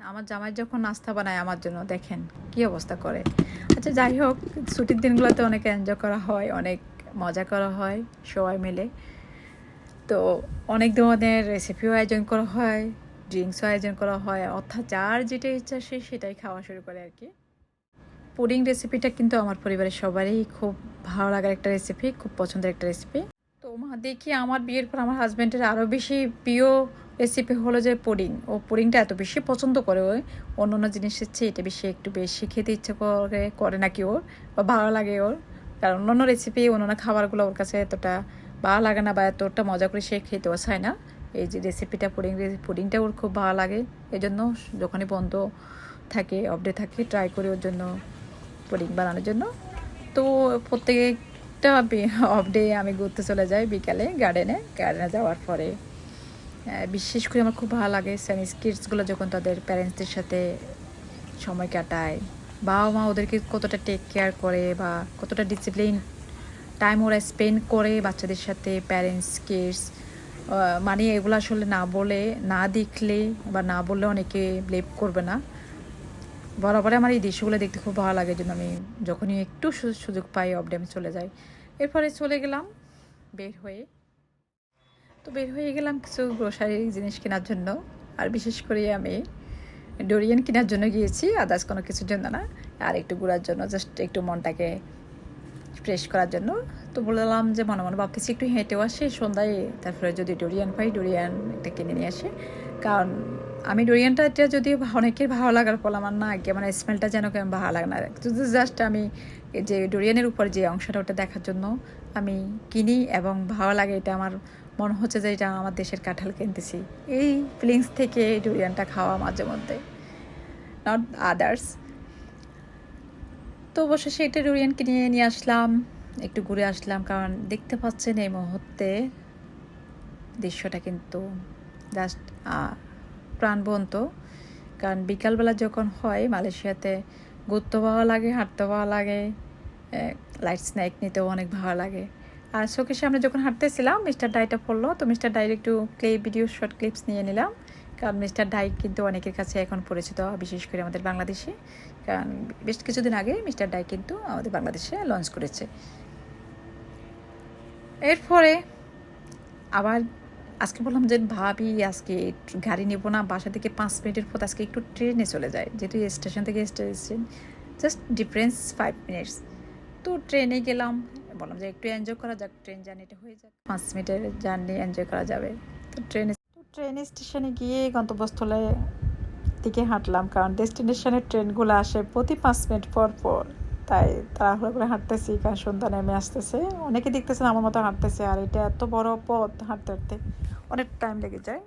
আমার জামাই যখন নাস্তা বানায় আমার জন্য দেখেন কি অবস্থা করে। আচ্ছা যাই হোক, ছুটির দিনগুলোতে অনেক এনজয় করা হয়, অনেক মজা করা হয় সবাই মিলে। তো অনেক ধরনের রেসিপিও আয়োজন করা হয়, ড্রিঙ্কসও আয়োজন করা হয়, অর্থাৎ যার যেটা ইচ্ছা সে সেটাই খাওয়া শুরু করে আর কি। পুডিং রেসিপিটা কিন্তু আমার পরিবারের সবারই খুব ভালো লাগার একটা রেসিপি, খুব পছন্দের একটা রেসিপি। তো দেখি আমার বিয়ের পর আমার হাজব্যান্ডের আরও বেশি প্রিয় রেসিপি হলো যে পুডিং। ও পুডিংটা এত বেশি পছন্দ করে, ওই অন্য অন্য জিনিসের চেয়ে এটা একটু বেশি খেতে ইচ্ছে করে নাকি ওর, বা ভালো লাগে ওর। কারণ অন্য রেসিপি অন্য খাবারগুলো ওর কাছে এতটা ভালো লাগে না, বা এতটা মজা করে সে খেতেও চায় না। এই যে রেসিপিটা পুডিংটা ওর খুব ভালো লাগে। এই জন্য যখনই বন্ধ থাকে, অফডে থাকে, ট্রাই করি ওর জন্য পুডিং বানানোর জন্য। তো প্রত্যেকটা অফ ডে আমি ঘুরতে চলে যাই বিকালে গার্ডেনে যাওয়ার পরে বিশেষ করে আমার খুব ভালো লাগে সাইনিজ কিডসগুলো যখন তাদের প্যারেন্টসদের সাথে সময় কাটায়, বাবা মা ওদেরকে কতটা টেক কেয়ার করে বা কতটা ডিসিপ্লিন টাইম ওরা স্পেন্ড করে বাচ্চাদের সাথে, প্যারেন্টস কিডস। মানে এগুলো আসলে না বলে, না দেখলে বা না বললে অনেকে ব্লেম করবে না। বরাবর আমার এই দৃশ্যগুলো দেখতে খুব ভালো লাগে, জন্য আমি যখনই একটু সুযোগ পাই অফডে আমি চলে যাই। এরপরে চলে গেলাম বের হয়ে গেলাম কিছু গ্রোসারি জিনিস কেনার জন্য। আর বিশেষ করে আমি ডোরিয়ান কেনার জন্য গিয়েছি, আদার্স কোনো কিছুর জন্য না, আর একটু ঘোরার জন্য, জাস্ট একটু মনটাকে ফ্রেশ করার জন্য। তো বললাম যে মনে মনে ভাবতেছি একটু হেঁটেও আসি সন্ধ্যায়, তারপরে যদি ডোরিয়ান পাই ডোরিয়ান একটা কিনে নিয়ে আসে। কারণ আমি ডোরিয়ানটা এটা যদি অনেকের ভালো লাগার ফল আমার না আগে মানে স্মেলটা যেন কেমন ভালো লাগে না, জাস্ট আমি যে ডোরিয়ানের উপর যে অংশটা ওটা দেখার জন্য আমি কিনি এবং ভালো লাগে। এটা আমার মনে হচ্ছে যে এটা আমার দেশের কাঁঠাল কিনতেছি, এই ফিলিংস থেকে ডোরিয়ানটা খাওয়া মাঝে মধ্যে, নট আদার্স। তো অবশ্যই সেটা ডোরিয়ান কিনে নিয়ে আসলাম, একটু ঘুরে আসলাম। কারণ দেখতে পাচ্ছেন এই মুহূর্তে দৃশ্যটা কিন্তু জাস্ট প্রাণবন্ত। কারণ বিকালবেলা যখন হয় মালয়েশিয়াতে ঘুরতে ভালো লাগে, হাঁটতে ভালো লাগে, লাইট স্ন্যাক নিতেও অনেক ভালো লাগে। আর চোখের সামনে যখন হাঁটতেছিলাম মিস্টার ডাইটা পড়লো, তো মিস্টার ডাইর একটু ভিডিও শর্ট ক্লিপস নিয়ে নিলাম। কারণ মিস্টার ডাই কিন্তু অনেকের কাছে এখন পরিচিত, বিশেষ করে আমাদের বাংলাদেশে। কারণ বেশ কিছুদিন আগে মিস্টার ডাই কিন্তু আমাদের বাংলাদেশে লঞ্চ করেছে। এরপরে আবার আজকে বললাম যে ভাবি আজকে গাড়ি নেবো না, বাসা থেকে 5 মিনিটের পথ, আজকে একটু ট্রেনে চলে যায়, যেহেতু স্টেশন থেকে স্টেশন জাস্ট ডিফারেন্স 5 মিনিটস। তো ট্রেনে গেলাম, বললাম যে একটু এনজয় করা যাক, ট্রেন জার্নিটা হয়ে যাক, 5 মিনিটের জার্নি এনজয় করা যাবে। তো ট্রেন স্টেশনে গিয়ে গন্তব্যস্থলে দিকে হাঁটলাম। কারণ ডেস্টিনেশনের ট্রেনগুলো আসে প্রতি 5 মিনিট পর পর, তাই তাড়াহুড়ো করে হাঁটতেছি। কারণ সন্ধ্যা নেমে আসতেছে, অনেকে দেখতেছেন আমার মতো হাঁটতেছে, আর এটা এত বড় পথ, হাঁটতে হাঁটতে অনেক টাইম লেগে যায়।